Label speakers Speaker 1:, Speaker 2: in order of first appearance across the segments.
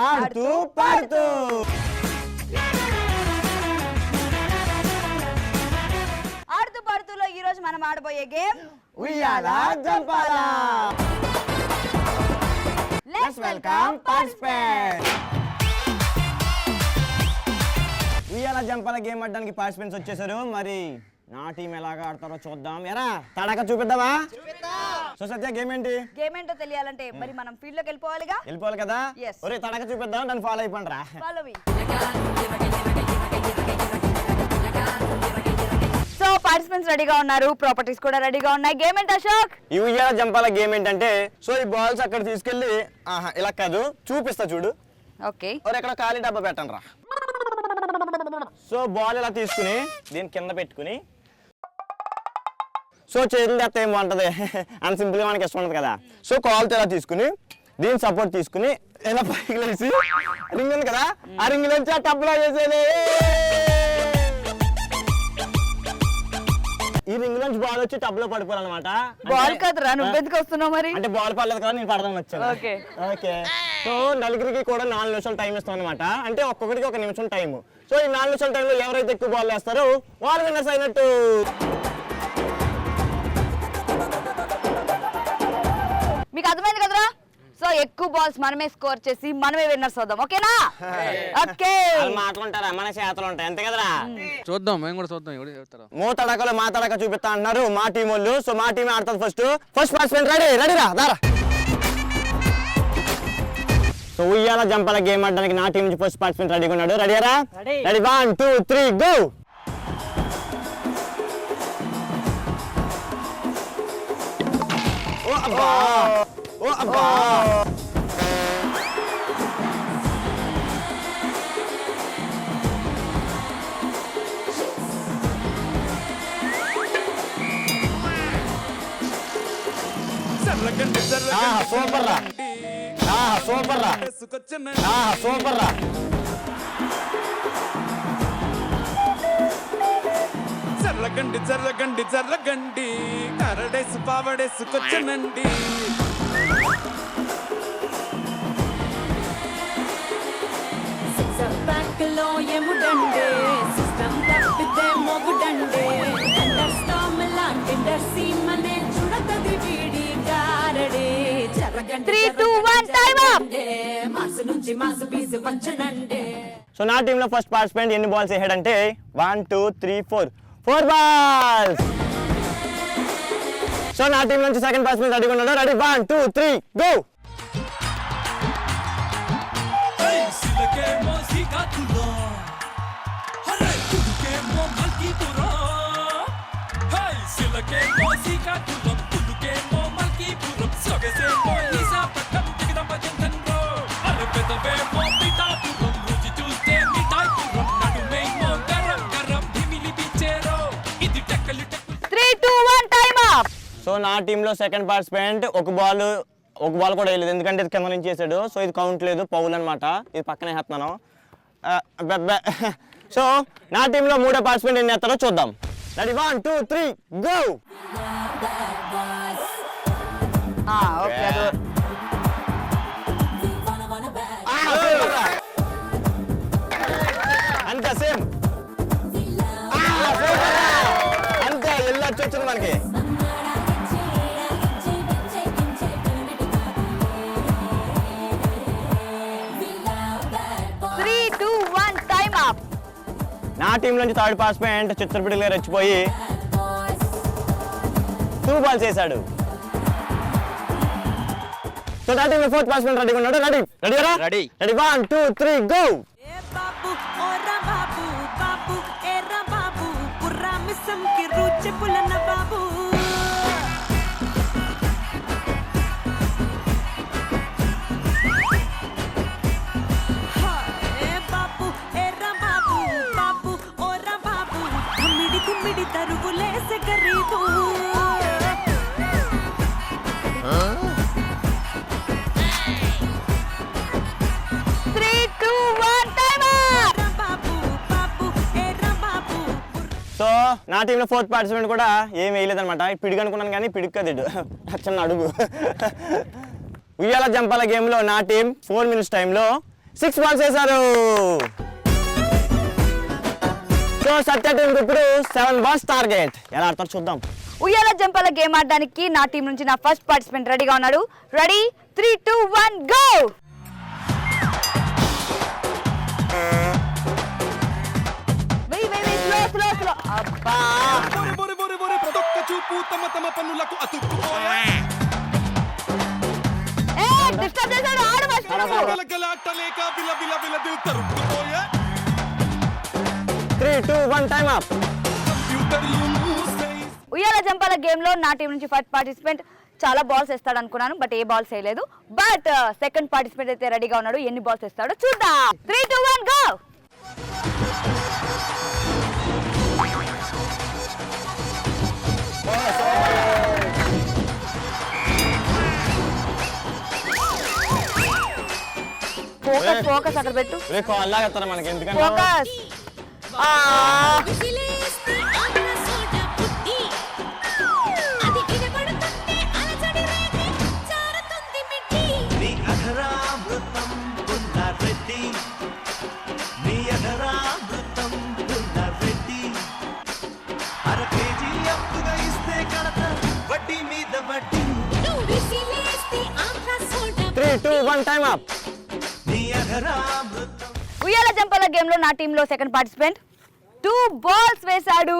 Speaker 1: ఆడుతూ పాడుతూ.
Speaker 2: ఆడుతూ పాడుతూలో ఈ రోజు మనం ఆడబోయే గేమ్
Speaker 1: ఉయ్యాల జంపాల. Let's welcome participants. ఉయ్యాల జంపాల గేమ్ ఆడడానికి పార్టిసిపెంట్స్ వచ్చేసారు. మరి నా టీం ఎలాగా ఆడతారో చూద్దాం. ఎరా తడక చూపిద్దామా? సో సత్య గేమ్ ఏంటి?
Speaker 2: గేమ్ ఏంటో తెలియాలంటే మరి మనం ఫీల్డ్ లోకి వెళ్ళిపోవాలి
Speaker 1: కదా.
Speaker 2: Yes.
Speaker 1: ఒరే తడక చూపిద్దాం, దాన్ని ఫాలో అయిపోండి రా.
Speaker 2: Follow me. సో పార్టిసిపెంట్స్ రెడీగా ఉన్నారు, ప్రాపర్టీస్ కూడా రెడీగా ఉన్నాయి. గేమ్ ఏంటి అశోక్?
Speaker 1: ఈ ఉయ్యాల జంపాల గేమ్ ఏంటంటే, సో ఈ బాల్స్ అక్కడ తీసుకెళ్ళి ఇలా కాదు చూపిస్తా చూడు.
Speaker 2: ఓకే.
Speaker 1: ఒరే ఇక్కడ ఖాళీ డబ్బా పెట్టండి రా. సో బాల్ ఇలా తీసుకుని దీని కింద పెట్టుకుని, సో చేతులు తెస్తే ఏం బాగుంటుంది అంత సింపుల్గా మనకి ఇష్టం ఉంటుంది కదా. సో కాల్తో ఇలా తీసుకుని దీని సపోర్ట్ తీసుకుని ఇలా పైకి లేసి రింగ్ ఉంది కదా, ఆ రింగ్ నుంచి ఆ టబ్లో వేసేది. ఈ రింగ్ నుంచి బాల్ వచ్చి టబ్ లో పడిపోవాలన్నమాట.
Speaker 2: బాల్ కదరా, నువ్వు ఎందుకు వస్తున్నావు మరి?
Speaker 1: అంటే బాల్ పడలేదు కదా, నేను పడదాం వచ్చాను.
Speaker 2: Okay
Speaker 1: okay. సో నలుగురికి కూడా 4 నిమిషాలు టైం ఇస్తాం అనమాట. అంటే ఒక్కొక్కరికి 1 నిమిషం టైం. సో ఈ 4 నిమిషాల టైంలో ఎవరైతే ఎక్కువ బాల్ వేస్తారో వాళ్ళు విన్నర్స్ అయినట్టు.
Speaker 2: మీకు అర్థమైంది కదరా? సో ఎక్కువ బాల్స్ మనమే స్కోర్ చేసి మనమే విన్నర్స్ అవుదాం. ఓకేనా? ఓకే.
Speaker 1: మాట్లాంటారా, మన చేతలు ఉంటాయి అంతే కదరా.
Speaker 3: చూద్దాం, మేము కూడా చూద్దాం. ఎవరు చెప్తారా?
Speaker 1: మో తడకలు మా తడక చూపిస్తా అంటున్నారు మా టీం వాళ్ళు. సో మా టీం ఆడుతుంది ఫస్ట్ పార్టిసిపెంట్ రెడీ రా దారా. సో ఉయ్యాల జంపాల గేమ్ ఆడడానికి నా టీం నుంచి ఫస్ట్ పార్టిసిపెంట్ రెడీగా ఉన్నాడు. రెడీరా? Ready 1 2 3 go. ఓ అబ్బా ఓ అబ్బా. సూపర్ రా, సూపర్ రా, సూపర్ రా.
Speaker 4: జర్రగండి కరడేసు పావడేసుకొచ్చనండి.
Speaker 5: బ్యాక్లో ఎముడండే సిస్టమ్ తప్పితే మొగుడండే అండర్ స్టామ్ లాంటి సీమనే చూడతది వీడి గారడే.
Speaker 2: 3 2 1 టైం అప్.
Speaker 5: మాసు నుంచి మాసు పీసు పంచనండే.
Speaker 1: సో నా టీంలో ఫస్ట్ పార్టిసిపెంట్ ఎన్ని బాల్స్ వేసాడంటే 1 2 3 4 బాల్స్. సో నా టీం నుంచి సెకండ్ పార్టిసిపెంట్ రెడీగా ఉన్నాడు. Ready 1 2 3 go. సో నా టీంలో సెకండ్ పార్టిసిపెంట్ ఒక బాల్ కూడా వేయలేదు, ఎందుకంటే ఇది కింద నుంచి చేశాడు. సో ఇది కౌంట్ లేదు, పౌల్ అనమాట. ఇది పక్కనే వేస్తున్నాను. సో నా టీంలో మూడో పార్టిసిపెంట్ ఎన్ని వేస్తారో చూద్దాం. Ready 1 2 3 go. అంతే సేమ్ అంతే వెళ్ళొచ్చు వచ్చింది మనకి. నా టీం నుంచి థర్డ్ పార్టిసిపెంట్ చిత్రపిడిగా రెచ్చిపోయి 2 బాల్స్ వేసాడు. సో నా టీంలో ఫోర్త్ పార్టిసిపెంట్ రెడీగా ఉన్నాడు. Ready 1 2 3 go.
Speaker 5: తరుగులేసే గరీబు.
Speaker 2: 3 2 1 టైం అప్.
Speaker 1: సో నా టీంలో ఫోర్త్ పార్టిసిపెంట్ కూడా ఏం వేయలేదన్నమాట. పిడికి అనుకున్నాను కానీ పిడికి కదేడు చిన్న అడుగు. ఉయ్యాల జంపాల గేమ్లో నా టీం 4 minutes టైంలో 6 బాల్స్ వేశారు. సో సత్య టీం ఇప్పుడు 7 బాల్స్ టార్గెట్. ఎలా ఆడతారు చూద్దాం.
Speaker 2: ఉయ్యాల జంపాల గేమ్ ఆడడానికి నా టీం నుంచి నా ఫస్ట్ పార్టిసిపెంట్ రెడీగా ఉన్నాడు. Ready 3, 2, 1 go. స్లో. అబ్బా
Speaker 4: బొరి బొరి బొరి ప్రతొక్క చూపు తమ తమ పన్నులకు అతుక్కుపోయే
Speaker 2: డిస్టర్బ్ చేశాడు. ఆడు ఫస్ట్.
Speaker 4: గలగలాటలేక బిల బిల బిల దిల్ తరుక్కుపోయే
Speaker 1: 3, 2, 1 time up.
Speaker 4: Computer you move
Speaker 2: ఉయ్యాల జంపాల గేమ్ లో నా టీం నుంచి ఫస్ట్ పార్టిసిపెంట్ చాలా బాల్స్ వేస్తాడు అనుకున్నాను, బట్ ఏ బాల్స్ వేయలేదు. బట్ సెకండ్ పార్టిసిపెంట్ అయితే రెడీగా ఉన్నాడు. ఎన్ని బాల్స్ వేస్తాడో చూద్దాం. 3, 2, 1 గో. ఫోకస్ అక్కడ పెట్టు.
Speaker 1: రే కాల్ లాగేస్తారా మనకి ఎందుకంటే
Speaker 2: ఫోకస్.
Speaker 5: విసిలేస్తే ఆంధ్ర సోడా పుట్టి అది వినబడుతుంటే అలజడి రేగి జారుతుంది మిట్టి
Speaker 6: నీ అధరామృతం పున్నారెడ్డి నీ అధరామృతం పున్నారెడ్డి అర కేజీ అప్పుగా ఇస్తే కడత వడ్డీ మీద వడ్డీ
Speaker 5: నువ్వు విసిలేస్తే ఆంధ్ర సోడా
Speaker 1: 3, 2, 1 టైం అప్.
Speaker 6: నీ అధరామృతం
Speaker 2: ఉయ్యాల జంపాల గేమ్ లో నా టీమ్ లో సెకండ్ పార్టిసిపెంట్ 2 బాల్స్ వేశాడు.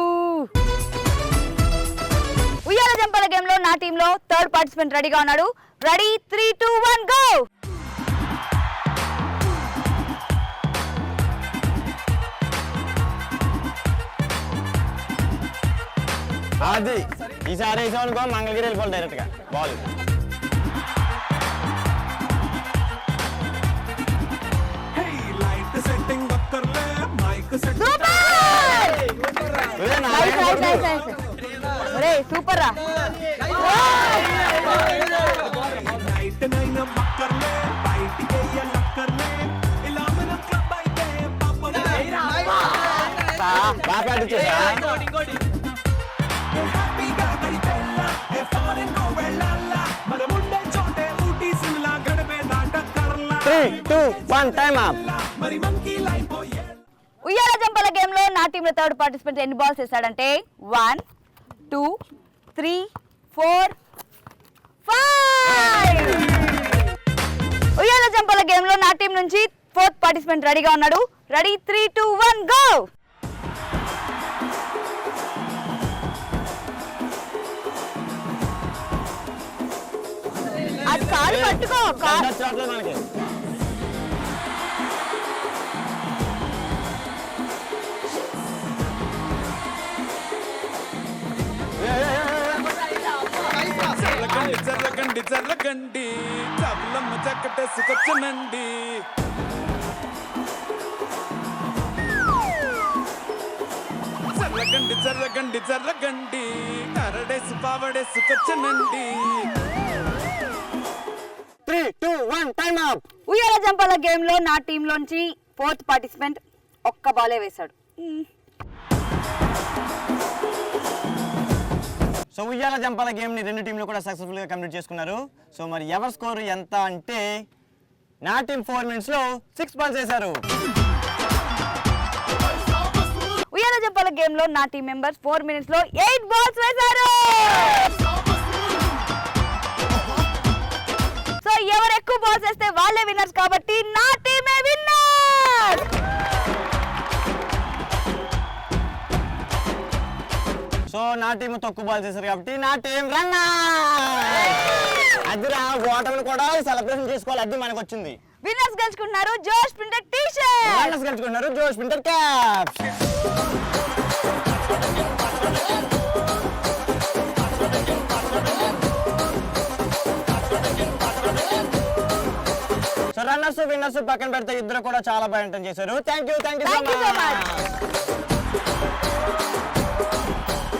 Speaker 2: ఉయ్యాల జంపాల గేమ్ లో నా టీమ్ లో థర్డ్ పార్టిసిపెంట్ రెడీగా ఉన్నాడు. Ready 3, 2, 1 go.
Speaker 1: అది ఈసారి వేసాం అనుకో మంగళగిరి వెళ్ళిపోవాలి డైరెక్ట్ గా బాల్.
Speaker 4: లైట్ సెట్టింగ్ ఒక్కర్లే మైక్ సెట్
Speaker 2: సూపర్ రా.
Speaker 4: నైట్ నైన్ మక్కర్లే బయటికి లక్కర్లే ఇలా మనం క్లబ్ అయితే
Speaker 1: బాగా ఆడిచ్చేసా.
Speaker 4: హ్యాపీగా గడిపెల్లా ఏ ఫారెన్ కో వెళ్ళాలా మన ముండే చోటే ఊటీ సిమ్లా గడపే నాటకర్లా
Speaker 1: 3, 2, 1 టైం అప్.
Speaker 4: మరి మంకీ లైఫ్ పోయే
Speaker 2: ఉయ్యాల జంపాల గేమ్ లో నా టీమ్ లో థర్డ్ పార్టిసిపెంట్ ఎన్ని బాల్స్ వేసాడంటే 1, 2, 3, 4, 5. ఉయ్యాల జంపాల గేమ్ లో నా టీం నుంచి ఫోర్త్ పార్టిసిపెంట్ రెడీగా ఉన్నాడు. Ready 3, 2, 1 go. అది కాలు పట్టుకో.
Speaker 1: రావట్లేదు మనకి.
Speaker 4: జర్రగండి జర్రగండి కబలమ్మ చక్కటేసుకొచ్చనండి జర్రగండి జర్రగండి జర్రగండి కరడేసి పావడేసుకొచ్చనండి
Speaker 1: 3, 2, 1 టైం అప్.
Speaker 2: ఉయ్యాల జంపాల గేమ్ లో నా టీం లోంచి ఫోర్త్ పార్టిసిపెంట్ ఒక్క బాలే వేశాడు.
Speaker 1: సో ఉయ్యాల జంపాల గేమ్ ని రెండు టీంలు కూడా సక్సెస్ఫుల్ గా కంప్లీట్ చేసుకున్నారు. సో మరి ఎవరి స్కోర్ ఎంత అంటే నా టీం 4 minutes లో 6 బాల్స్ వేశారు.
Speaker 2: ఉయ్యాల జంపాల గేమ్ లో నా టీం మెంబర్స్ 4 minutes లో 8 బాల్స్ వేశారు. సో ఎవరు ఎక్కువ బాల్స్ వేస్తే వాళ్ళే విన్నర్స్ కాబట్టి నా టీమే విన్నర్.
Speaker 1: సో నా టీం తక్కువ బాల్స్ వేశారు కాబట్టి నా టీం రన్నర్. అదిరా ఓటమిని కూడా సెలబ్రేషన్ చేసుకోవాలి. అది మనకు వచ్చింది.
Speaker 2: విన్నర్స్ గెలుచుకుంటున్నారు జోష్ ప్రింటెడ్ టీ షర్ట్.
Speaker 1: రన్నర్స్ గెలుచుకున్నారు జోష్ printed caps. So runners winners పక్కన పెడితే ఇద్దరు కూడా చాలా బాగా ఎంటర్ చేశారు. Thank you so
Speaker 2: Thank you so
Speaker 1: much.